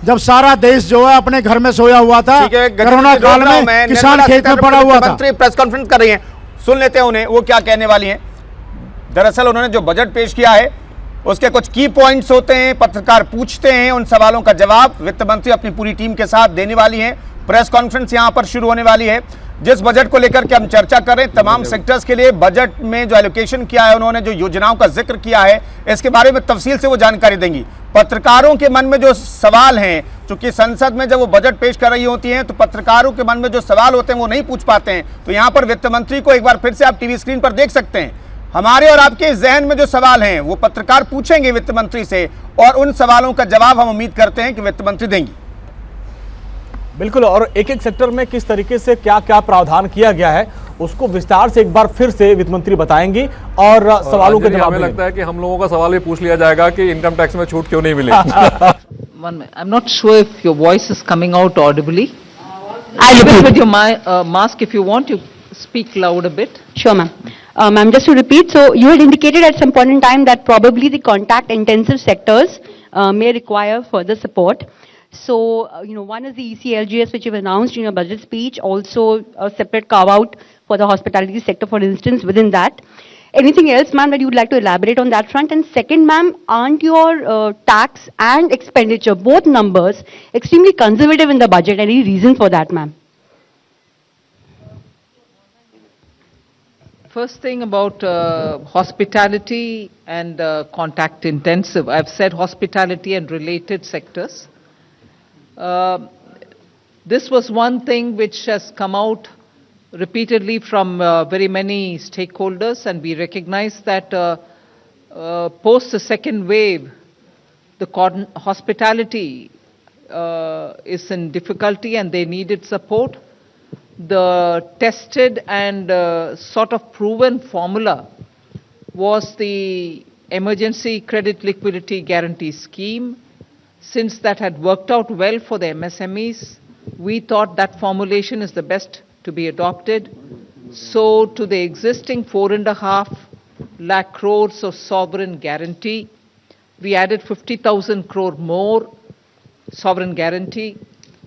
जब सारा देश जो है अपने घर में सोया हुआ था, कोरोना काल में किसान खेत में पड़ा हुआ था। मंत्री प्रेस कॉन्फ्रेंस कर रही हैं, सुन लेते हैं उन्हें, वो क्या कहने वाली हैं। दरअसल उन्होंने जो बजट पेश किया है उसके कुछ की पॉइंट्स होते हैं, पत्रकार पूछते हैं, उन सवालों का जवाब वित्त मंत्री अपनी पूरी टीम के साथ देने वाली हैं। प्रेस कॉन्फ्रेंस यहां पर शुरू होने वाली है। जिस बजट को लेकर के हम चर्चा कर रहे हैं, तमाम सेक्टर्स के लिए बजट में जो एलोकेशन किया है, उन्होंने जो योजनाओं का जिक्र किया है, इसके बारे में तफसील से वो जानकारी देंगी। पत्रकारों के मन में जो सवाल हैं, चूंकि संसद में जब वो बजट पेश कर रही होती हैं तो पत्रकारों के मन में जो सवाल होते हैं वो नहीं पूछ पाते हैं, तो यहां पर वित्त मंत्री को एक बार फिर से आप टीवी स्क्रीन पर देख सकते हैं। हमारे और आपके जहन में जो सवाल हैं वो पत्रकार पूछेंगे वित्त मंत्री से, और उन सवालों का जवाब हम उम्मीद करते हैं कि वित्त मंत्री देंगी। बिल्कुल, और एक एक सेक्टर में किस तरीके से क्या क्या प्रावधान किया गया है उसको विस्तार से एक बार फिर से वित्त मंत्री बताएंगी और सवालों के जवाब। हमें लगता है कि हम लोगों का सवाल भी पूछ लिया जाएगा कि इनकम टैक्स में छूट क्यों नहीं मिली। I'm not sure if your voice is coming out audibly. I'll repeat with your mask. If you want, you speak loud a bit. Sure, ma'am. Ma'am, just to repeat, so you had indicated at some point in time that probably the contact-intensive sectors may require further support. So, one is the ECLGS, which you've announced in your budget speech, also a separate carve-out for the hospitality sector, for instance, within that. Anything else, ma'am, that you would like to elaborate on that front? And second, ma'am, aren't your tax and expenditure, both numbers, extremely conservative in the budget? Any reason for that, ma'am? First thing about hospitality and contact intensive. I've said hospitality and related sectors. This was one thing which has come out repeatedly from very many stakeholders, and we recognize that post the second wave, the hospitality is in difficulty and they needed support. The tested and sort of proven formula was the emergency credit liquidity guarantee scheme. Since that had worked out well for the MSMEs, we thought that formulation is the best to be adopted. So to the existing 4.5 lakh crores of sovereign guarantee, we added 50,000 crore more sovereign guarantee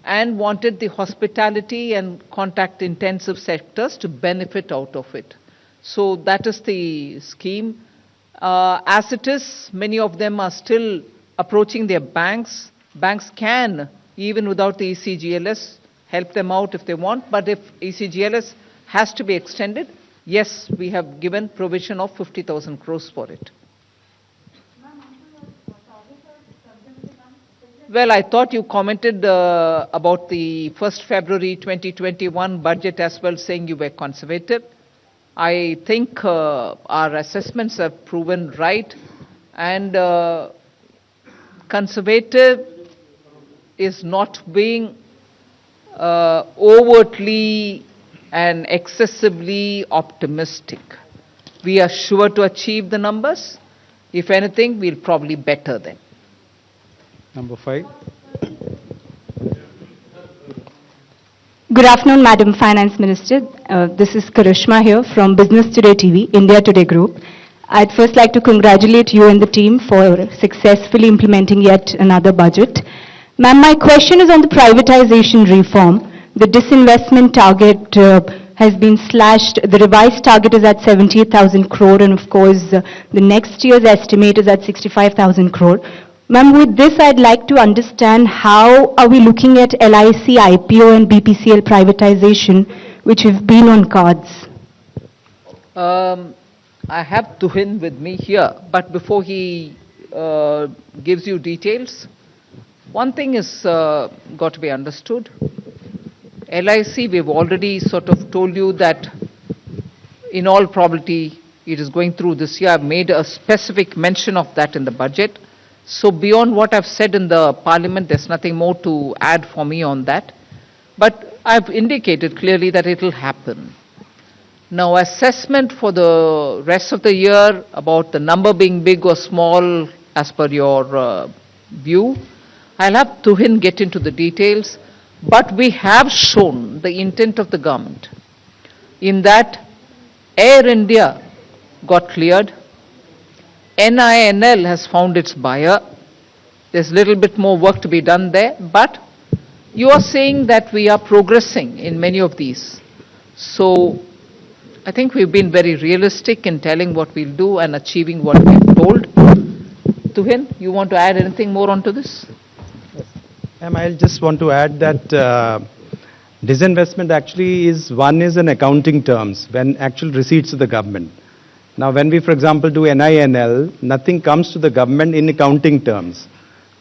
and wanted the hospitality and contact intensive sectors to benefit out of it. So that is the scheme. As it is, many of them are still approaching their banks. Banks can, even without the ECGLS, help them out if they want, but if ECGLS has to be extended, yes, we have given provision of 50,000 crores for it. Well, I thought you commented about the 1st February 2021 budget as well, saying you were conservative. I think our assessments have proven right, and conservative is not being overtly and excessively optimistic. We are sure to achieve the numbers. If anything, we'll probably better them. Number 5. Good afternoon, Madam Finance Minister. This is Karishma here from Business Today TV, India Today Group. I'd first like to congratulate you and the team for successfully implementing yet another budget. Ma'am, my question is on the privatization reform. The disinvestment target has been slashed. The revised target is at 78,000 crore, and of course, the next year's estimate is at 65,000 crore. Ma'am, with this, I'd like to understand how are we looking at LIC, IPO and BPCL privatization, which have been on cards? I have Tuhin with me here, but before he gives you details, one thing is got to be understood. LIC, we've already sort of told you that in all probability it is going through this year. I've made a specific mention of that in the budget. So beyond what I've said in the parliament, there's nothing more to add for me on that. But I've indicated clearly that it will happen. Now, assessment for the rest of the year about the number being big or small as per your view, I'll have Tuhin get into the details. But we have shown the intent of the government in that Air India got cleared, NINL has found its buyer, There's a little bit more work to be done there, but you are saying that we are progressing in many of these. So I think we've been very realistic in telling what we'll do and achieving what we've told. Tuhin, you want to add anything more onto this? Ma'am, I'll just want to add that disinvestment actually is in accounting terms, when actual receipts to the government. Now, when we, for example, do NINL, nothing comes to the government in accounting terms.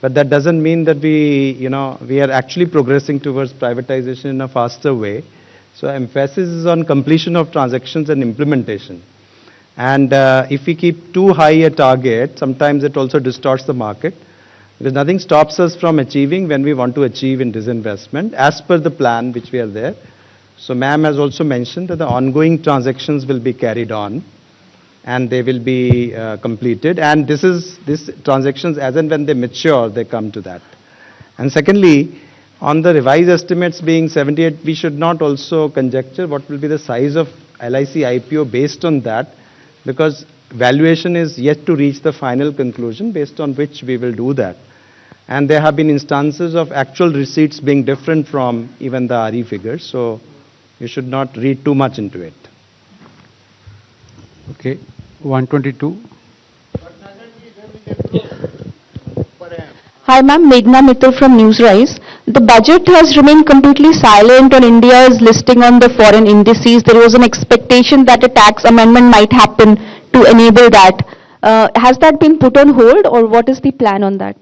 But that doesn't mean that we are actually progressing towards privatization in a faster way. So emphasis is on completion of transactions and implementation. And if we keep too high a target, sometimes it also distorts the market. Because nothing stops us from achieving when we want to achieve in disinvestment as per the plan which we are there. So ma'am has also mentioned that the ongoing transactions will be carried on and they will be completed. And these transactions, as and when they mature, they come to that. And secondly, on the revised estimates being 78, we should not also conjecture what will be the size of LIC IPO based on that, because valuation is yet to reach the final conclusion based on which we will do that. And there have been instances of actual receipts being different from even the RE figures, so you should not read too much into it. Okay, 122. Hi ma'am, Meghna Mittal from Newsrise. The budget has remained completely silent on India's listing on the foreign indices. There was an expectation that a tax amendment might happen to enable that. Has that been put on hold, or what is the plan on that?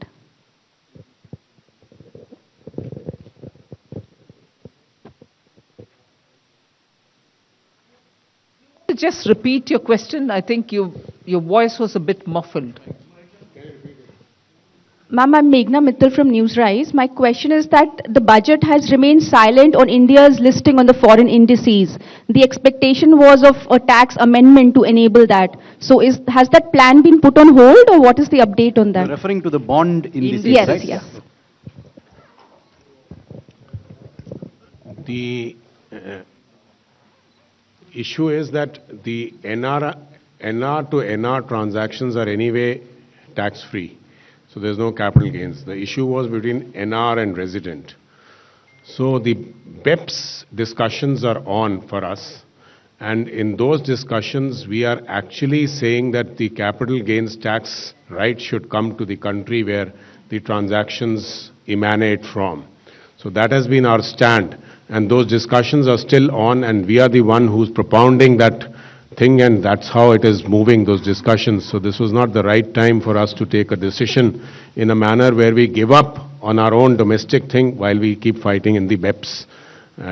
Just repeat your question. I think your voice was a bit muffled. Ma'am, I'm Meghna Mittal from Newsrise. My question is that the budget has remained silent on India's listing on the foreign indices. The expectation was of a tax amendment to enable that. So has that plan been put on hold, or what is the update on that? You're referring to the bond indices, Yes, right? yes. The issue is that the NR to NR transactions are anyway tax-free. So there's no capital gains. The issue was between NR and resident. So the BEPS discussions are on for us. And in those discussions, we are actually saying that the capital gains tax right should come to the country where the transactions emanate from. So that has been our stand. And those discussions are still on, and we are the one who's propounding that thing, and that's how it is moving, those discussions. So this was not the right time for us to take a decision in a manner where we give up on our own domestic thing while we keep fighting in the BEPS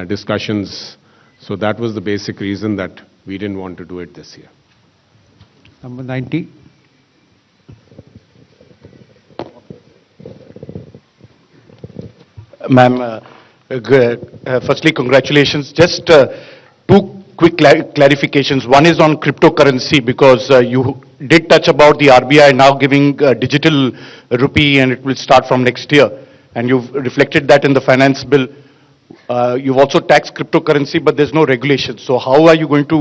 discussions. So that was the basic reason that we didn't want to do it this year. Number 90. Ma'am, firstly, congratulations. Just two quick clarifications. One is on cryptocurrency, because you did touch about the RBI now giving digital rupee, and it will start from next year. And you've reflected that in the finance bill. You've also taxed cryptocurrency, but there's no regulation. So how are you going to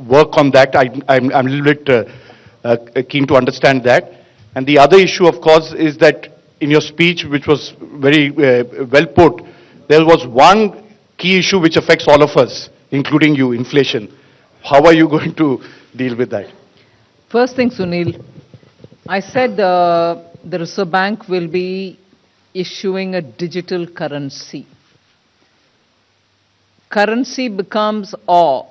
work on that? I'm a little bit keen to understand that. And the other issue, of course, is that in your speech, which was very well put, there was one key issue which affects all of us, including you, inflation. How are you going to deal with that? First thing, Sunil, I said the Reserve Bank will be issuing a digital currency. Currency becomes a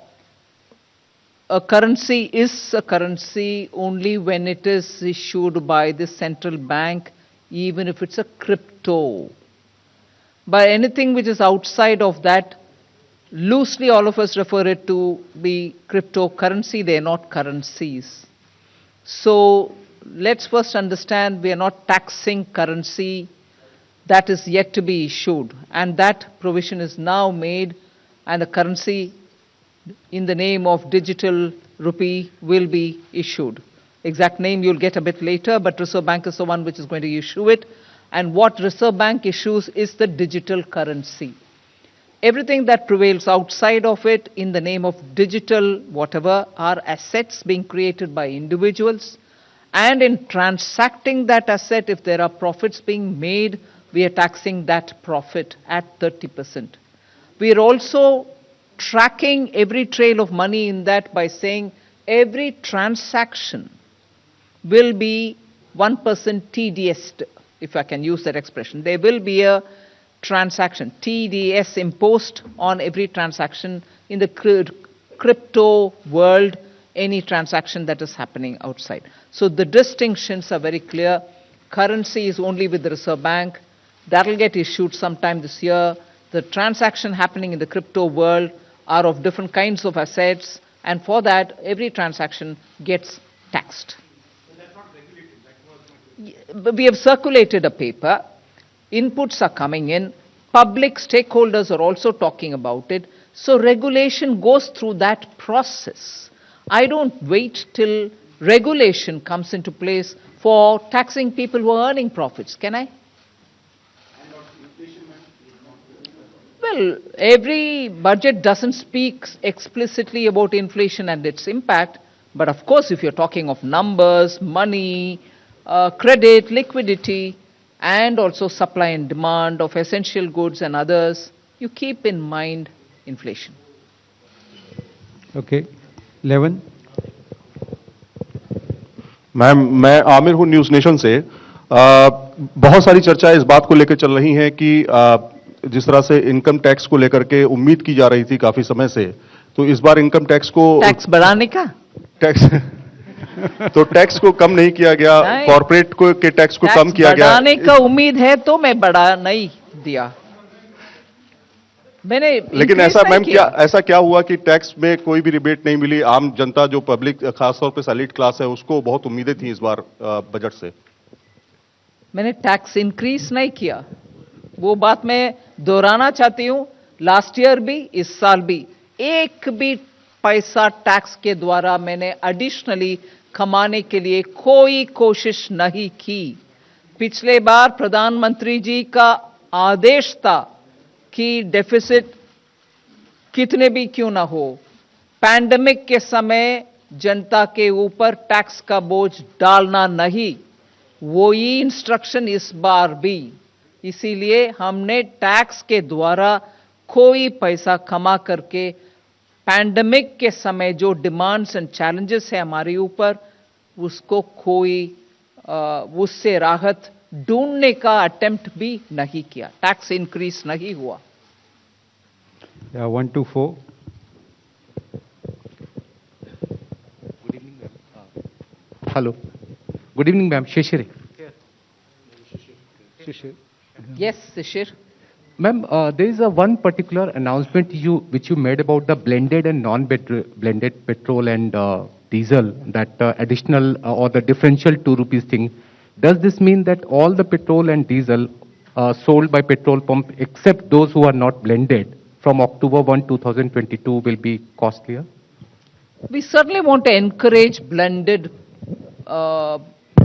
currency is a currency only when it is issued by the central bank, even if it's a crypto. But anything which is outside of that, loosely all of us refer it to be cryptocurrency. They are not currencies. So let's first understand we are not taxing currency that is yet to be issued, and that provision is now made, and the currency in the name of digital rupee will be issued. Exact name you'll get a bit later, but Reserve Bank is the one which is going to issue it. And what Reserve Bank issues is the digital currency. Everything that prevails outside of it in the name of digital whatever are assets being created by individuals, And in transacting that asset, if there are profits being made, we are taxing that profit at 30%. We are also tracking every trail of money in that by saying every transaction will be 1% TDS, if I can use that expression. There will be a transaction, TDS imposed on every transaction in the crypto world, any transaction that is happening outside. So the distinctions are very clear. Currency is only with the Reserve Bank. That will get issued sometime this year. The transaction happening in the crypto world are of different kinds of assets, and for that, every transaction gets taxed. We have circulated a paper. Inputs are coming in. Public stakeholders are also talking about it. So regulation goes through that process. I don't wait till regulation comes into place for taxing people who are earning profits, can I? Well, every budget doesn't speak explicitly about inflation and its impact, but of course, if you're talking of numbers, money, credit, liquidity, and also supply and demand of essential goods and others, you keep in mind inflation. Okay. 11. Ma'am, मैं आमिर हूं news nation से। बहुत सारी चर्चा इस बात को लेकर चल रही है कि जिस तरह से इनकम टैक्स को लेकर के उम्मीद की जा रही थी काफी समय से, तो इस बार इनकम टैक्स को बढ़ाने का तो टैक्स को कम नहीं किया गया, कॉर्पोरेट को के टैक्स को कम किया गया। बढ़ाने का उम्मीद है तो मैं बढ़ा नहीं दिया मैंने। लेकिन ऐसा मैम ऐसा क्या हुआ कि टैक्स में कोई भी रिबेट नहीं मिली? आम जनता जो पब्लिक खासतौर पे सैलरीड क्लास है उसको बहुत उम्मीदें थी इस बार बजट से। मैंने टैक्स इंक्रीज नहीं किया, वो बात मैं दोहराना चाहती हूं। लास्ट ईयर भी, इस साल भी, एक भी पैसा टैक्स के द्वारा मैंने एडिशनली कमाने के लिए कोई कोशिश नहीं की। पिछले बार प्रधानमंत्री जी का आदेश था कि डेफिसिट कितने भी क्यों ना हो, पैंडेमिक के समय जनता के ऊपर टैक्स का बोझ डालना नहीं, वो ही इंस्ट्रक्शन इस बार भी। इसीलिए हमने टैक्स के द्वारा कोई पैसा कमा करके पैंडेमिक के समय जो डिमांड्स एंड चैलेंजेस है हमारे ऊपर, उसको कोई उससे राहत ढूंढने का अटेम्प्ट भी नहीं किया। टैक्स इंक्रीज नहीं हुआ। 1 to 4. Hello. Good evening, ma'am. Shishir. Shishir. Yes, Shishir. Ma'am, there is one particular announcement which you made about the blended and non-blended petrol and diesel, that additional or the differential 2 rupees thing. Does this mean that all the petrol and diesel sold by petrol pump, except those who are not blended, from October 1, 2022 will be costlier? We certainly want to encourage blended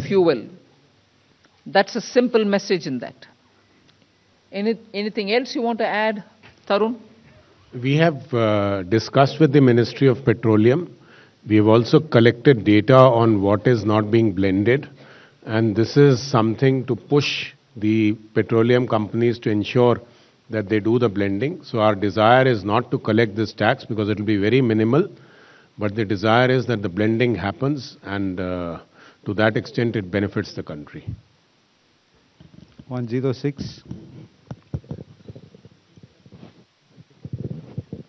fuel. That's a simple message in that. Anything else you want to add, Tarun? We have discussed with the Ministry of Petroleum. We have also collected data on what is not being blended, and this is something to push the petroleum companies to ensure that they do the blending. So our desire is not to collect this tax because it will be very minimal, but the desire is that the blending happens, and to that extent it benefits the country. 106.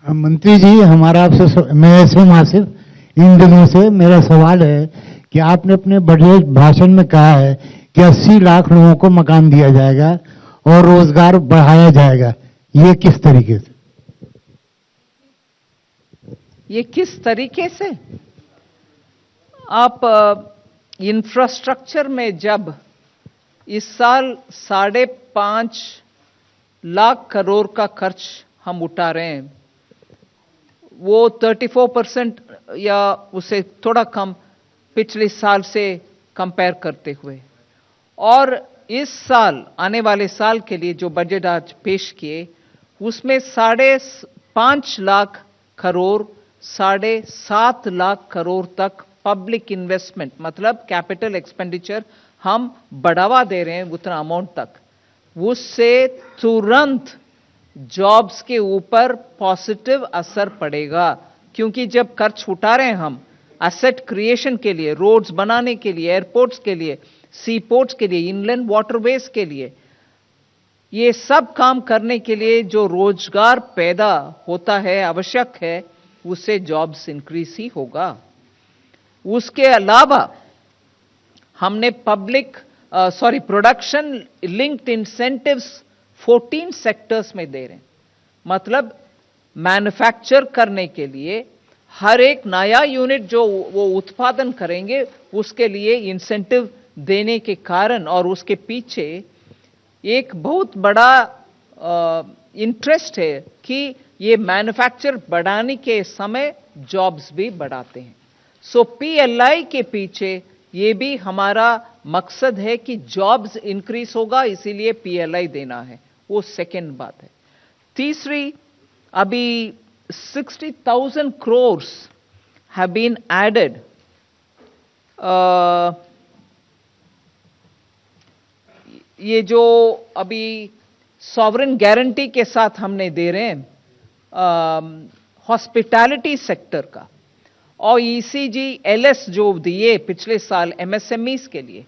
मंत्री जी, हमारा आपसे मैं SM Asif इन दिनों से मेरा सवाल है कि आपने अपने बजट भाषण में कहा है कि 80 लाख लोगों को मकान दिया जाएगा और रोजगार बढ़ाया जाएगा। ये किस तरीके से? ये किस तरीके से? आप इंफ्रास्ट्रक्चर में जब इस साल 5.5 लाख करोड़ का खर्च हम उठा रहे हैं, वो 34% या उससे थोड़ा कम पिछले साल से कंपेयर करते हुए, और इस साल आने वाले साल के लिए जो बजट आज पेश किए उसमें 5.5 लाख करोड़ 7.5 लाख करोड़ तक पब्लिक इन्वेस्टमेंट, मतलब कैपिटल एक्सपेंडिचर हम बढ़ावा दे रहे हैं उतना अमाउंट तक, उससे तुरंत जॉब्स के ऊपर पॉजिटिव असर पड़ेगा। क्योंकि जब खर्च उठा रहे हैं हम एसेट क्रिएशन के लिए, रोड्स बनाने के लिए, एयरपोर्ट्स के लिए, सी पोर्ट्स के लिए, इनलैंड वाटरवेज के लिए, ये सब काम करने के लिए जो रोजगार पैदा होता है, आवश्यक है, उससे जॉब्स इंक्रीज ही होगा। उसके अलावा हमने प्रोडक्शन लिंक्ड इंसेंटिव्स 14 सेक्टर्स में दे रहे हैं। मतलब मैन्युफैक्चर करने के लिए हर एक नया यूनिट जो वो उत्पादन करेंगे उसके लिए इंसेंटिव देने के कारण, और उसके पीछे एक बहुत बड़ा इंटरेस्ट है कि ये मैन्युफैक्चर बढ़ाने के समय जॉब्स भी बढ़ाते हैं। सो पीएलआई के पीछे ये भी हमारा मकसद है कि जॉब्स इंक्रीज होगा, इसीलिए पीएलआई देना है, वो सेकेंड बात है। तीसरी, अभी 60,000 crores have been added ये जो अभी सॉवरेन गारंटी के साथ हमने दे रहे हैं हॉस्पिटैलिटी सेक्टर का, और ECGLS जो दिए पिछले साल MSMEs के लिए,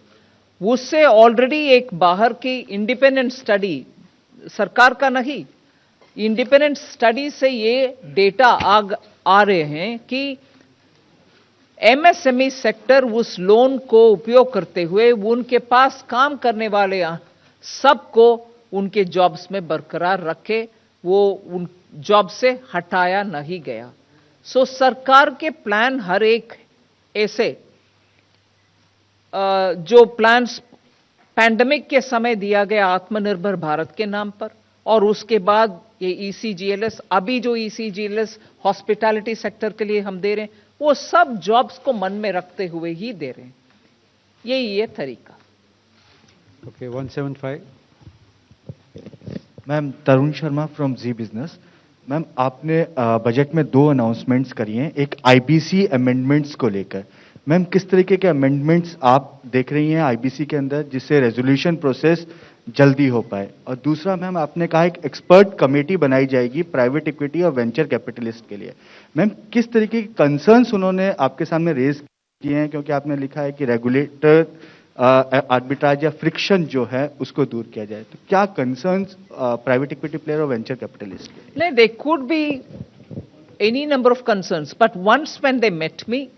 उससे ऑलरेडी एक बाहर की इंडिपेंडेंट स्टडी, सरकार का नहीं, इंडिपेंडेंट स्टडी से ये डेटा आ रहे हैं कि MSME सेक्टर उस लोन को उपयोग करते हुए उनके पास काम करने वाले सबको उनके जॉब्स में बरकरार रखे, वो उन जॉब से हटाया नहीं गया। सो सरकार के प्लान हर एक ऐसे जो प्लान्स पैंडेमिक के समय दिया गया आत्मनिर्भर भारत के नाम पर, और उसके बाद ये ECGLS, अभी जो ECGLS हॉस्पिटैलिटी सेक्टर के लिए हम दे रहे हैं, वो सब जॉब्स को मन में रखते हुए ही दे रहे हैं। यही है तरीका। Okay, 175। Ma'am, Tarun Sharma from Zee Business. Ma'am, आपने बजट में 2 अनाउंसमेंट्स करी हैं, एक IBC अमेंडमेंट्स को लेकर। मैम, किस तरीके के अमेंडमेंट्स आप देख रही हैं IBC के अंदर जिससे रेजोल्यूशन प्रोसेस जल्दी हो पाए? और दूसरा, मैम, आपने कहा एक एक्सपर्ट कमेटी बनाई जाएगी प्राइवेट इक्विटी और वेंचर कैपिटलिस्ट के लिए। मैम, किस तरीके के कंसर्न्स उन्होंने आपके सामने रेज किए हैं? क्योंकि आपने लिखा है कि रेगुलेटर आर्बिट्राज या फ्रिक्शन जो है उसको दूर किया जाए, तो क्या कंसर्न्स प्राइवेट इक्विटी प्लेयर और वेंचर कैपिटलिस्ट के? नहीं, there could be any number of concerns, but once when they met me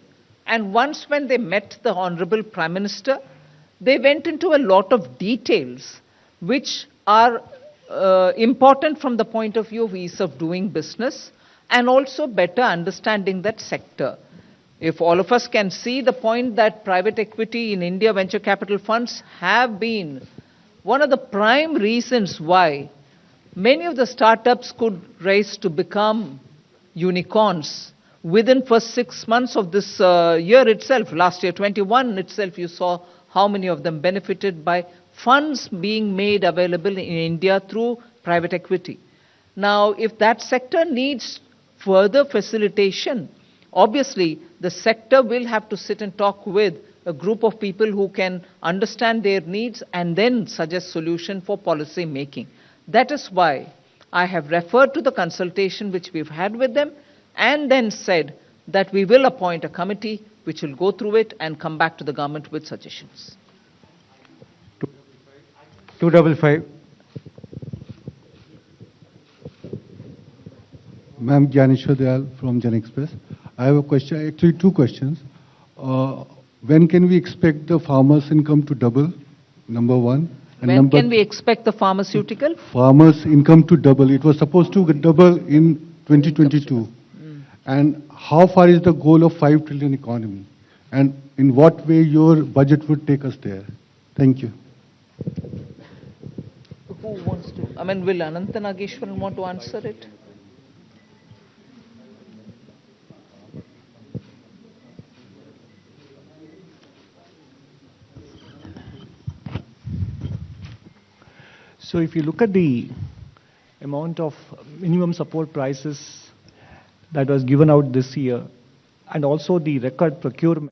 and once when they met the Honorable Prime Minister, they went into a lot of details which are important from the point of view of ease of doing business and also better understanding that sector. If all of us can see the point that private equity in India venture capital funds have been one of the prime reasons why many of the startups could rise to become unicorns within first 6 months of this year itself. Last year, 21 itself, you saw how many of them benefited by funds being made available in India through private equity. Now, if that sector needs further facilitation, obviously the sector will have to sit and talk with a group of people who can understand their needs and then suggest solution for policy making. That is why I have referred to the consultation which we've had with them and then said that we will appoint a committee which will go through it and come back to the government with suggestions. 255. Ma'am, Gyaneshwar Dayal from Jan Express. I have a question, actually 2 questions. When can we expect the farmers' income to double? Number 1. And when can we expect the pharmaceutical? Farmers' income to double. It was supposed to double in 2022. And how far is the goal of 5 trillion economy? And in what way your budget would take us there? Thank you. Who wants to? I mean, will Ananta Nageshwaran want to answer it? So if you look at the amount of minimum support prices that was given out this year and also the record procurement,